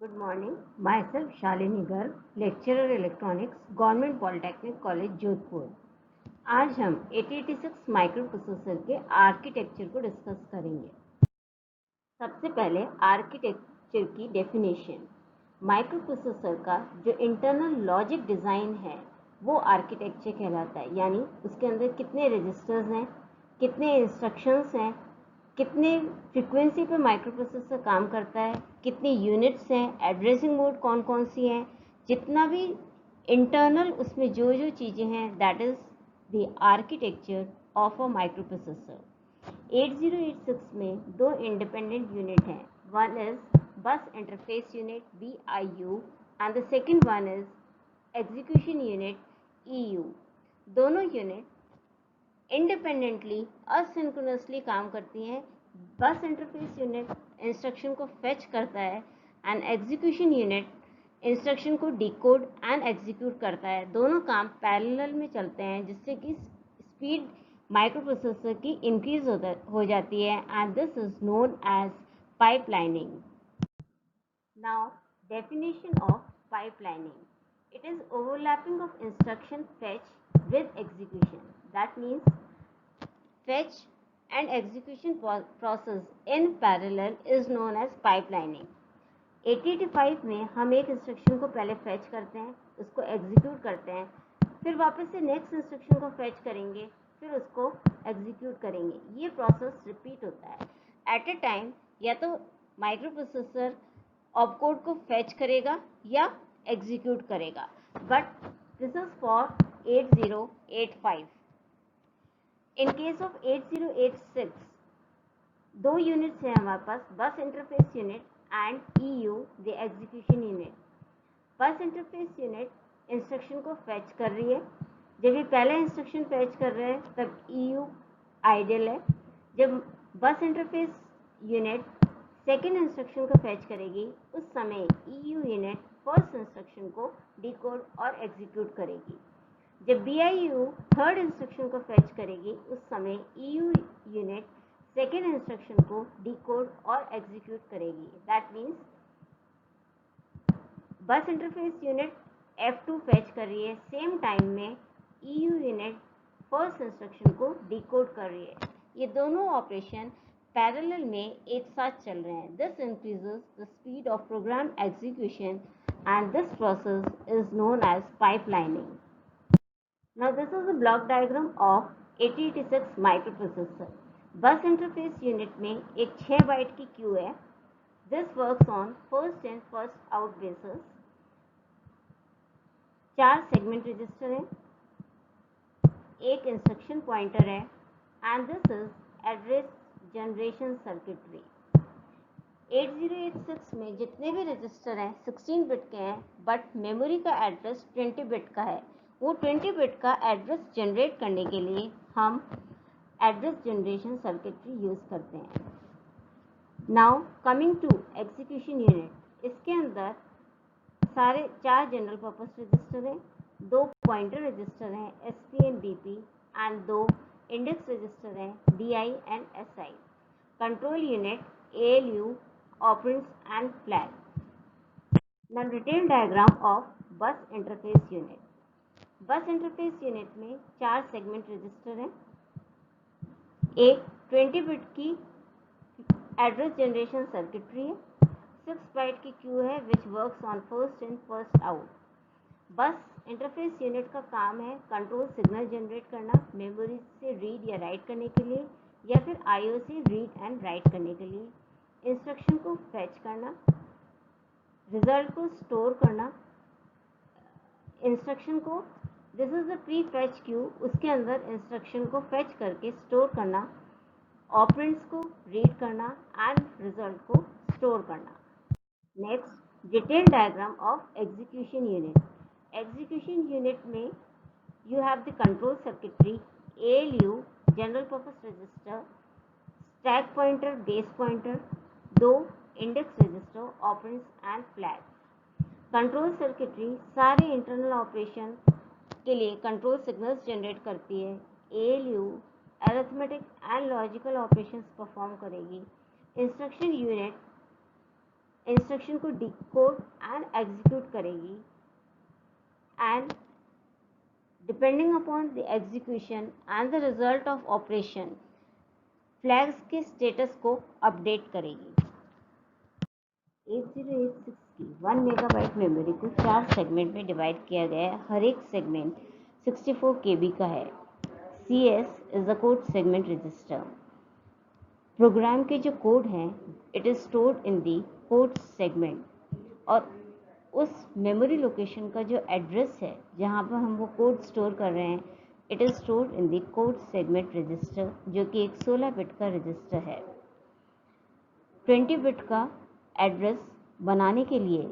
Good morning. Myself Shalini Garg, lecturer electronics, Government Polytechnic College, Jodhpur. आज हम 8086 micro processor के architecture को discuss करेंगे। सबसे पहले आर्किटेक्चर की डेफिनेशन। माइक्रो प्रोसेसर का जो इंटरनल लॉजिक डिज़ाइन है वो आर्किटेक्चर कहलाता है, यानी उसके अंदर कितने रजिस्टर्स हैं, कितने इंस्ट्रक्शंस हैं, कितने फ्रीक्वेंसी पे माइक्रो प्रोसेसर काम करता है, कितनी यूनिट्स हैं, एड्रेसिंग मोड कौन कौन सी हैं, जितना भी इंटरनल उसमें जो जो चीज़ें हैं, that is the architecture of a micro processor. 8086 में दो इंडिपेंडेंट यूनिट हैं। वन इज बस interface unit BIU and the second one is execution unit EU। दोनों यूनिट इंडिपेंडेंटली असिंक्रोनसली काम करती हैं। बस इंटरफेस यूनिट इंस्ट्रक्शन को फेच करता है एंड एग्जीक्यूशन यूनिट इंस्ट्रक्शन को डिकोड एंड एग्जीक्यूट करता है। दोनों काम पैरेलल में चलते हैं, जिससे कि स्पीड माइक्रो प्रोसेसर की इंक्रीज हो जाती है and this is known as pipelining. Now, definition of pipelining. It is overlapping of instruction fetch with execution. That means fetch and execution process in parallel is known as pipelining. 8085 में हम एक instruction को पहले fetch करते हैं, उसको execute करते हैं, फिर वापस से नेक्स्ट इंस्ट्रक्शन को फेच करेंगे, फिर उसको एग्जीक्यूट करेंगे। ये प्रोसेस रिपीट होता है एट ए टाइम। या तो माइक्रो प्रोसेसर ऑपकोड को फेच करेगा या एग्जीक्यूट करेगा, but this is for 8085। In case of 8086 दो यूनिट्स हैं हमारे पास, बस interface unit and EU the execution unit. बस इंटरफेस यूनिट इंस्ट्रक्शन को फेच कर रही है। जब ये पहला इंस्ट्रक्शन फेच कर रहे हैं तब EU आइडल है। जब बस इंटरफेस यूनिट सेकेंड इंस्ट्रक्शन को फेच करेगी उस समय EU यूनिट फर्स्ट इंस्ट्रक्शन को डिकोड और एग्जीक्यूट करेगी। जब BIU थर्ड इंस्ट्रक्शन को फेच करेगी उस समय EU यूनिट सेकेंड इंस्ट्रक्शन को डिकोड और एग्जीक्यूट करेगी। दैट मीन्स बस इंटरफेस यूनिट F2 फेच कर रही है, सेम टाइम में EU यूनिट फर्स्ट इंस्ट्रक्शन को डिकोड कर रही है। ये दोनों ऑपरेशन पैरेलल में एक साथ चल रहे हैं। This increases the speed of program execution and this process is known as pipelining. Now this is a block diagram of 8086 microprocessor. बस इंटरफेस यूनिट में एक 6 बाइट की क्यू है। This works on first in first out basis. 4 segment register हैं, एक instruction pointer है and this is address generation circuitry. 8086 में जितने भी रजिस्टर हैं 16 बिट के हैं, बट मेमोरी का एड्रेस 20 बिट का है। वो 20 बिट का एड्रेस जनरेट करने के लिए हम एड्रेस जनरेशन सर्किटरी यूज़ करते हैं। Now coming to execution unit, इसके अंदर सारे 4 जनरल पर्पस रजिस्टर हैं, 2 पॉइंटर रजिस्टर हैं SP and BP and 2 index register हैं DI and SI। Control unit ALU, operands and flag. Now detailed diagram of bus interface unit. Bus interface unit में 4 segment register हैं, एक 20 bit की address generation circuitry है, 6 bite की Q है which works on first in first out. बस interface unit का काम है कंट्रोल सिग्नल जनरेट करना, मेमोरी से रीड या राइट करने के लिए या फिर IO से रीड एंड राइट करने के लिए, इंस्ट्रक्शन को फेच करना, रिजल्ट को स्टोर करना, इंस्ट्रक्शन को, this is the pre fetch Q, उसके अंदर इंस्ट्रक्शन को फेच करके स्टोर करना, ऑपरेंड्स को रीड करना एंड रिजल्ट को स्टोर करना। Next detail diagram of execution unit. Execution unit में you have the control circuitry, ALU, general purpose register, stack pointer, base pointer, 2 index register, operands and flag। Control circuitry सारे internal operation के लिए control signals generate करती है। ALU arithmetic and logical operations perform करेगी। Instruction unit instruction को decode and execute करेगी and depending upon the execution and the result of operation flags के status को अपडेट करेगी। 8086 की 1 मेगाबाइट मेमोरी को 4 सेगमेंट में डिवाइड किया गया है। हर एक सेगमेंट 64 KB का है। CS is the code segment register. Program के जो कोड हैं it is stored in the code segment, और उस मेमोरी लोकेशन का जो एड्रेस है जहाँ पर हम वो कोड स्टोर कर रहे हैं it is stored in the code segment register, जो कि एक 16 बिट का रजिस्टर है। 20 बिट का एड्रेस बनाने के लिए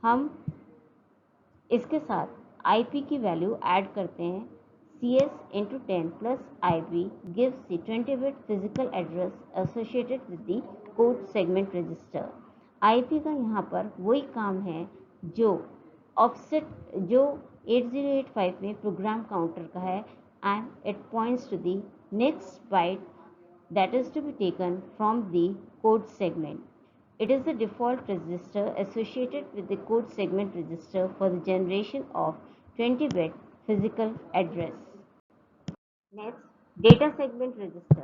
हम इसके साथ IP की वैल्यू ऐड करते हैं। CS into 10 plus IP gives the 20 bit physical address associated with the code segment register। IP का यहाँ पर वही काम है जो ऑफसेट जो 8085 में प्रोग्राम काउंटर का है, and it points to the next byte that is to be taken from the code segment. It is the default register associated with the code segment register for the generation of 20-bit physical address. Next, data segment register.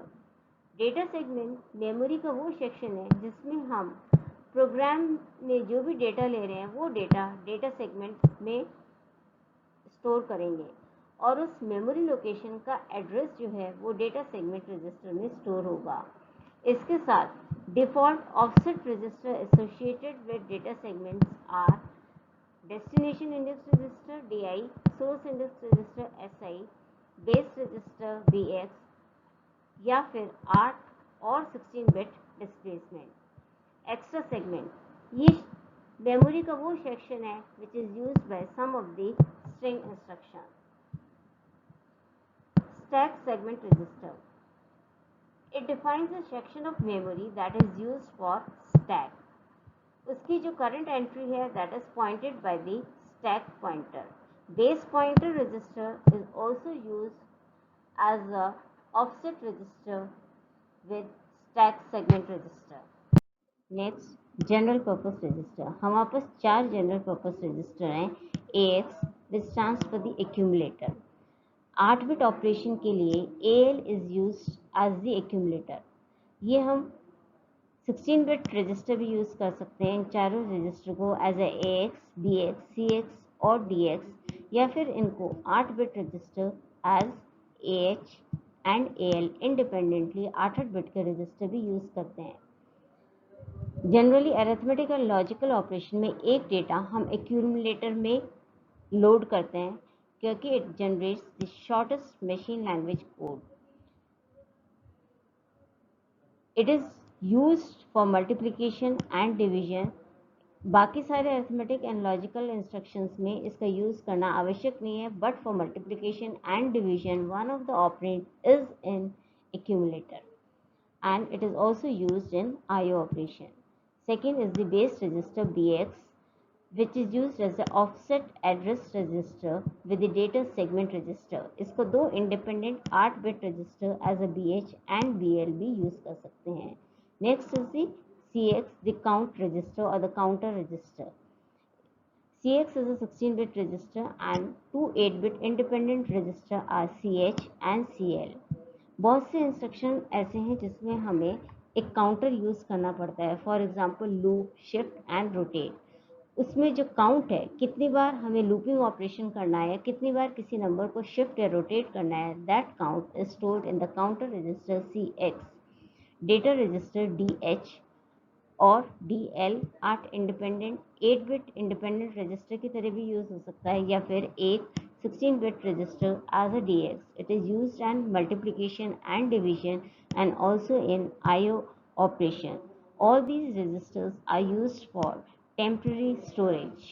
Data segment memory का वो section है जिसमें हम programme में जो भी data ले रहे हैं वो डेटा सेगमेंट में स्टोर करेंगे, और उस मेमोरी लोकेशन का एड्रेस जो है वो डेटा सेगमेंट रजिस्टर में स्टोर होगा। इसके साथ default offset register associated with data segments are destination index register DI, source index register SI, base register BX या फिर 8 और 16 बिट डिस्प्लेसमेंट। एक्स्ट्रा सेगमेंट, ये मेमोरी का वो सेक्शन है which is used by some of the string instruction. Stack segment register, it defines a section of memory that is used for stack। उसकी जो current entry है that is pointed by the stack pointer। Base pointer register is also used as a offset register with stack segment register। Next, general purpose register। हमारे पास 4 general purpose register हैं। AX which stands for the accumulator। 8 bit operation के लिए AL is used as the accumulator. ये हम 16 bit register भी use कर सकते हैं इन चारों रजिस्टर को as a AX, BX, CX और DX, या फिर इनको 8 bit register as AH and AL independently 8 bit के रजिस्टर भी यूज़ करते हैं। जनरली अरिथमेटिक और लॉजिकल ऑपरेशन में एक डेटा हम एक्यूमुलेटर में लोड करते हैं क्योंकि it generates the shortest machine language code। It is used for multiplication and division। बाकी सारे arithmetic and logical instructions में इसका यूज़ करना आवश्यक नहीं है, but for multiplication and division one of the operand is in accumulator and it is also used in IO operation। Second is the base register BX, which is used as the offset address register with the data segment register। इसको दो independent 8 bit register as a BH and BL भी use कर सकते हैं। Next is the CX, the count register or the counter register। CX is a 16 bit register and two 8 bit independent register are CH and CL। बहुत से instruction ऐसे हैं जिसमें हमें एक काउंटर यूज़ करना पड़ता है, for example loop, shift and rotate. उसमें जो काउंट है कितनी बार हमें लूपिंग ऑपरेशन करना है, कितनी बार किसी नंबर को शिफ्ट या रोटेट करना है, that count is stored in the counter register CX। Data register DH और DL 8 independent 8 bit independent register की तरह भी यूज़ हो सकता है, या फिर एक 16 bit register as a DX। It is used in multiplication and division and also in IO operation। All these registers are used for temporary storage।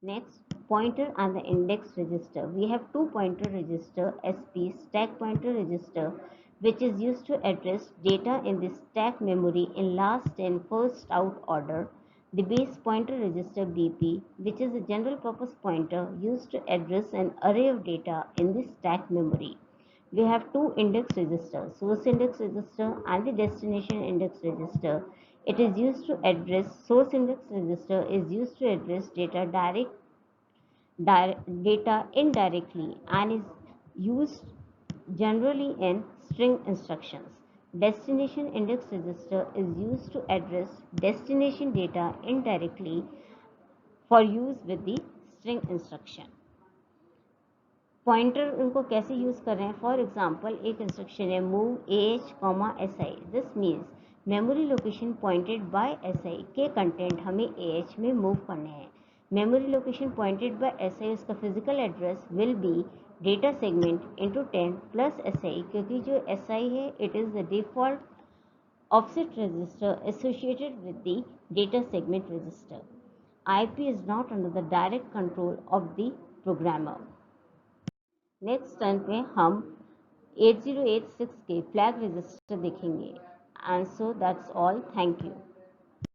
Next, pointer and the index register। We have two pointer register, SP stack pointer register, which is used to address data in the stack memory in last in first out order। The base pointer register BP, which is a general purpose pointer used to address an array of data in the stack memory। We have two index registers, source index register and the destination index register। It is used to address source index register is used to address data indirectly and is used generally in string instructions. Destination index register is used to address destination data indirectly for use with the string instruction. Pointer उनको कैसे use कर रहे हैं? For example एक instruction है move AH, SI. This means memory location pointed bye SI के content हमें AH में मूव करने हैं. Memory location pointed bye SI उसका physical address will be data segment into 10 plus SI, क्योंकि जो SI है it is the default offset register associated with the data segment register. IP is not under the direct control of the programmer. Next turn पे हम 8086 के flag register देखेंगे. And so that's all. Thank you.